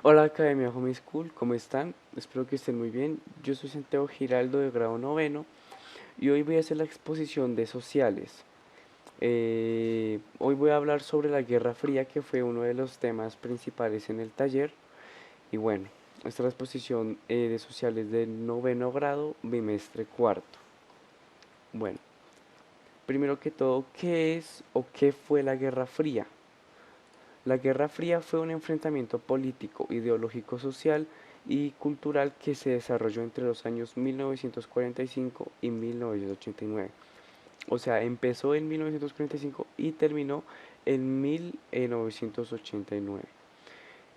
Hola Academia Home School, ¿cómo están? Espero que estén muy bien. Yo soy Santiago Giraldo de grado noveno y hoy voy a hacer la exposición de sociales. Hoy voy a hablar sobre la Guerra Fría, que fue uno de los temas principales en el taller. Y bueno, esta es la exposición de sociales del noveno grado, bimestre cuarto. Bueno, primero que todo, ¿qué es o qué fue la Guerra Fría? La Guerra Fría fue un enfrentamiento político, ideológico, social y cultural que se desarrolló entre los años 1945 y 1989. O sea, empezó en 1945 y terminó en 1989.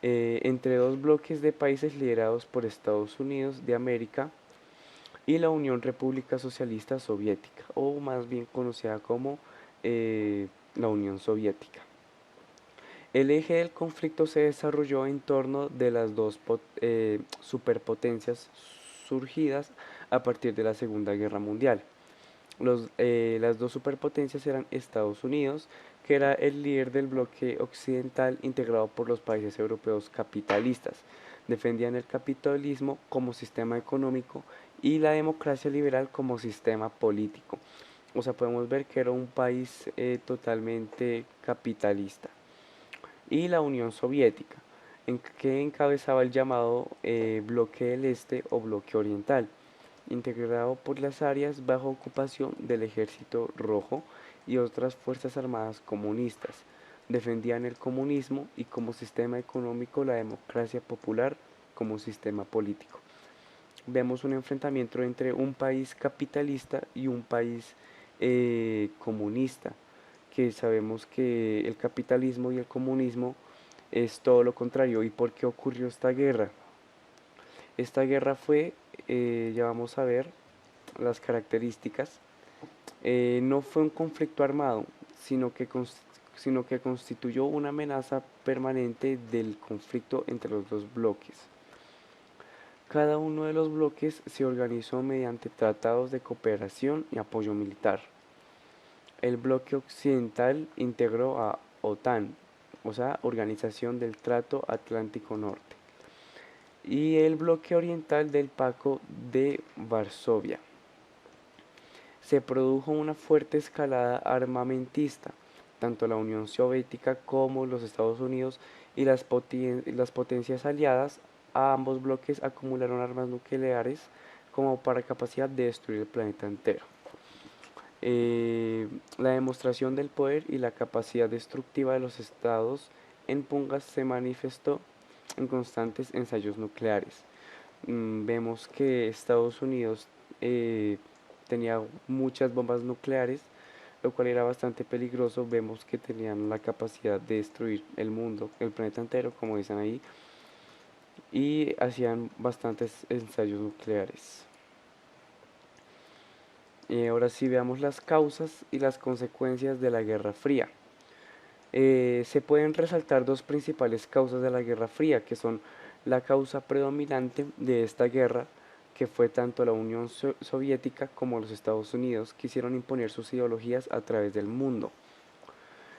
Entre dos bloques de países liderados por Estados Unidos de América y la Unión República Socialista Soviética, o más bien conocida como la Unión Soviética. El eje del conflicto se desarrolló en torno de las dos superpotencias surgidas a partir de la Segunda Guerra Mundial. Las dos superpotencias eran Estados Unidos, que era el líder del bloque occidental integrado por los países europeos capitalistas. Defendían el capitalismo como sistema económico y la democracia liberal como sistema político. O sea, podemos ver que era un país totalmente capitalista y la Unión Soviética, que encabezaba el llamado Bloque del Este o Bloque Oriental, integrado por las áreas bajo ocupación del Ejército Rojo y otras fuerzas armadas comunistas. Defendían el comunismo y como sistema económico la democracia popular como sistema político. Vemos un enfrentamiento entre un país capitalista y un país comunista, que sabemos que el capitalismo y el comunismo es todo lo contrario. ¿Y por qué ocurrió esta guerra? Esta guerra fue, ya vamos a ver las características, no fue un conflicto armado, sino que, sino que constituyó una amenaza permanente del conflicto entre los dos bloques. Cada uno de los bloques se organizó mediante tratados de cooperación y apoyo militar. El bloque occidental integró a OTAN, o sea, Organización del Trato Atlántico Norte, y el bloque oriental del Pacto de Varsovia. Se produjo una fuerte escalada armamentista. Tanto la Unión Soviética como los Estados Unidos y las potencias aliadas a ambos bloques acumularon armas nucleares como para capacidad de destruir el planeta entero. La demostración del poder y la capacidad destructiva de los estados en pugna se manifestó en constantes ensayos nucleares. Vemos que Estados Unidos tenía muchas bombas nucleares, lo cual era bastante peligroso. Vemos que tenían la capacidad de destruir el mundo, el planeta entero, como dicen ahí, y hacían bastantes ensayos nucleares. Ahora sí veamos las causas y las consecuencias de la Guerra Fría. Se pueden resaltar dos principales causas de la Guerra Fría, que son la causa predominante de esta guerra, que fue tanto la Unión Soviética como los Estados Unidos quisieron imponer sus ideologías a través del mundo.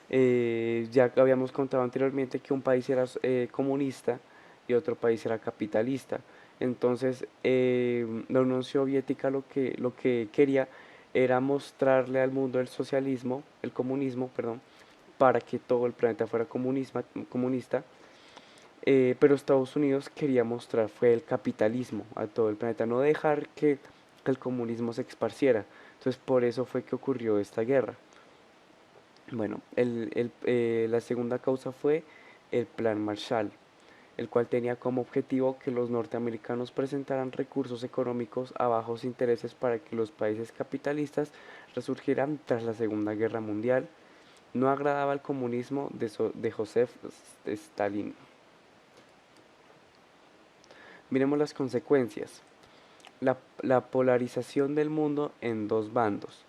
Ya habíamos contado anteriormente que un país era comunista y otro país era capitalista. Entonces, la Unión Soviética lo que quería era mostrarle al mundo el socialismo, el comunismo, perdón, para que todo el planeta fuera comunista, pero Estados Unidos quería mostrar fue el capitalismo a todo el planeta, no dejar que el comunismo se esparciera. Entonces por eso fue que ocurrió esta guerra. Bueno, la segunda causa fue el Plan Marshall, el cual tenía como objetivo que los norteamericanos presentaran recursos económicos a bajos intereses para que los países capitalistas resurgieran tras la Segunda Guerra Mundial. No agradaba al comunismo de Joseph Stalin. Miremos las consecuencias. La polarización del mundo en dos bandos,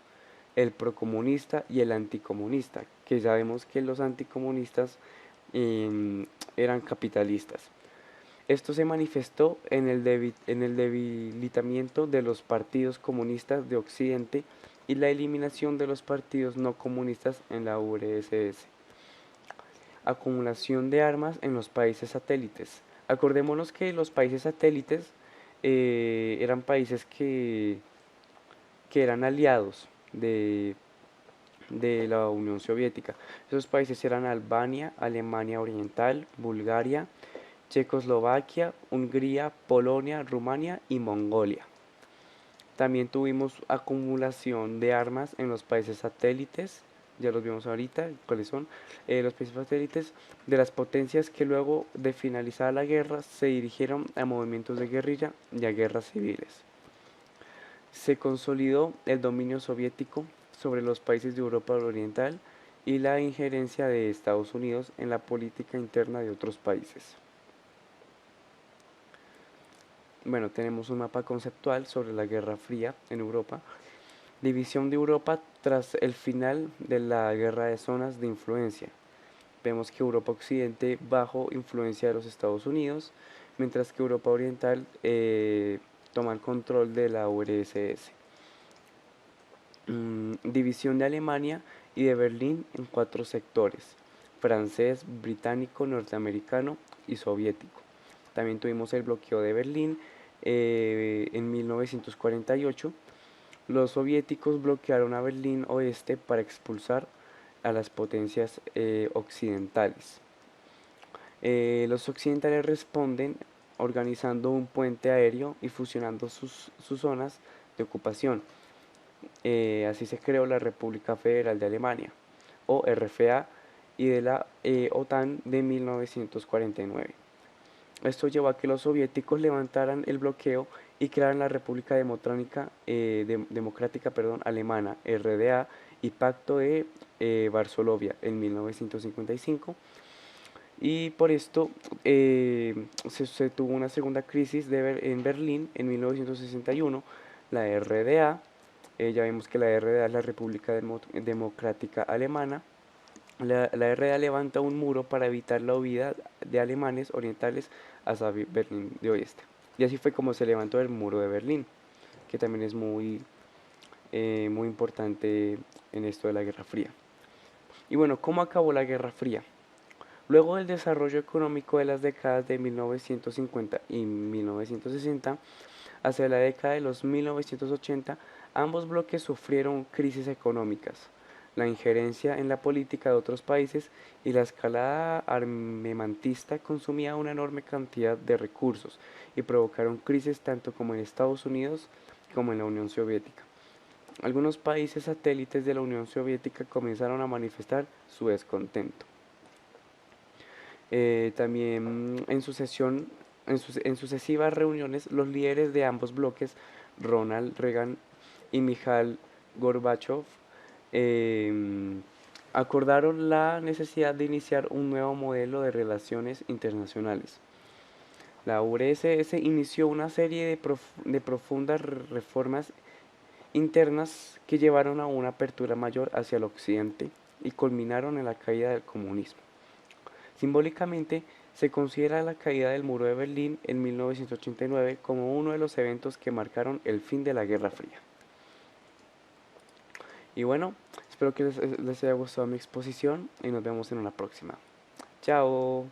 el procomunista y el anticomunista, que sabemos que los anticomunistas eran capitalistas. Esto se manifestó en el debilitamiento de los partidos comunistas de Occidente y la eliminación de los partidos no comunistas en la URSS. Acumulación de armas en los países satélites. Acordémonos que los países satélites eran países que eran aliados de la Unión Soviética. Esos países eran Albania, Alemania Oriental, Bulgaria, Checoslovaquia, Hungría, Polonia, Rumania y Mongolia. También tuvimos acumulación de armas en los países satélites, ya los vimos ahorita, cuáles son los países satélites de las potencias que luego de finalizar la guerra se dirigieron a movimientos de guerrilla y a guerras civiles. Se consolidó el dominio soviético sobre los países de Europa Oriental y la injerencia de Estados Unidos en la política interna de otros países. Bueno, tenemos un mapa conceptual sobre la Guerra Fría en Europa. División de Europa tras el final de la Guerra de Zonas de Influencia. Vemos que Europa Occidente bajo influencia de los Estados Unidos, mientras que Europa Oriental toma el control de la URSS. División de Alemania y de Berlín en 4 sectores: francés, británico, norteamericano y soviético. También tuvimos el bloqueo de Berlín en 1948. Los soviéticos bloquearon a Berlín Oeste para expulsar a las potencias occidentales. Los occidentales responden organizando un puente aéreo y fusionando sus zonas de ocupación. Así se creó la República Federal de Alemania, o RFA, y de la OTAN de 1949. Esto llevó a que los soviéticos levantaran el bloqueo y crearan la República Democrática Alemana, RDA, y Pacto de Varsovia en 1955. Y por esto se tuvo una segunda crisis en Berlín en 1961, la RDA. Ya vemos que la RDA es la República Democrática Alemana. La RDA levanta un muro para evitar la huida de alemanes orientales hacia Berlín de Oeste. Y así fue como se levantó el muro de Berlín, que también es muy importante en esto de la Guerra Fría. Y bueno, ¿cómo acabó la Guerra Fría? Luego del desarrollo económico de las décadas de 1950 y 1960, hacia la década de los 1980, ambos bloques sufrieron crisis económicas, la injerencia en la política de otros países y la escalada armamentista consumía una enorme cantidad de recursos y provocaron crisis tanto como en Estados Unidos como en la Unión Soviética. Algunos países satélites de la Unión Soviética comenzaron a manifestar su descontento. También en sucesivas reuniones, los líderes de ambos bloques, Ronald Reagan y Mikhail Gorbachev, acordaron la necesidad de iniciar un nuevo modelo de relaciones internacionales. La URSS inició una serie de profundas reformas internas que llevaron a una apertura mayor hacia el occidente y culminaron en la caída del comunismo. Simbólicamente, se considera la caída del muro de Berlín en 1989 como uno de los eventos que marcaron el fin de la Guerra Fría. Y bueno, espero que les haya gustado mi exposición y nos vemos en una próxima. Chao.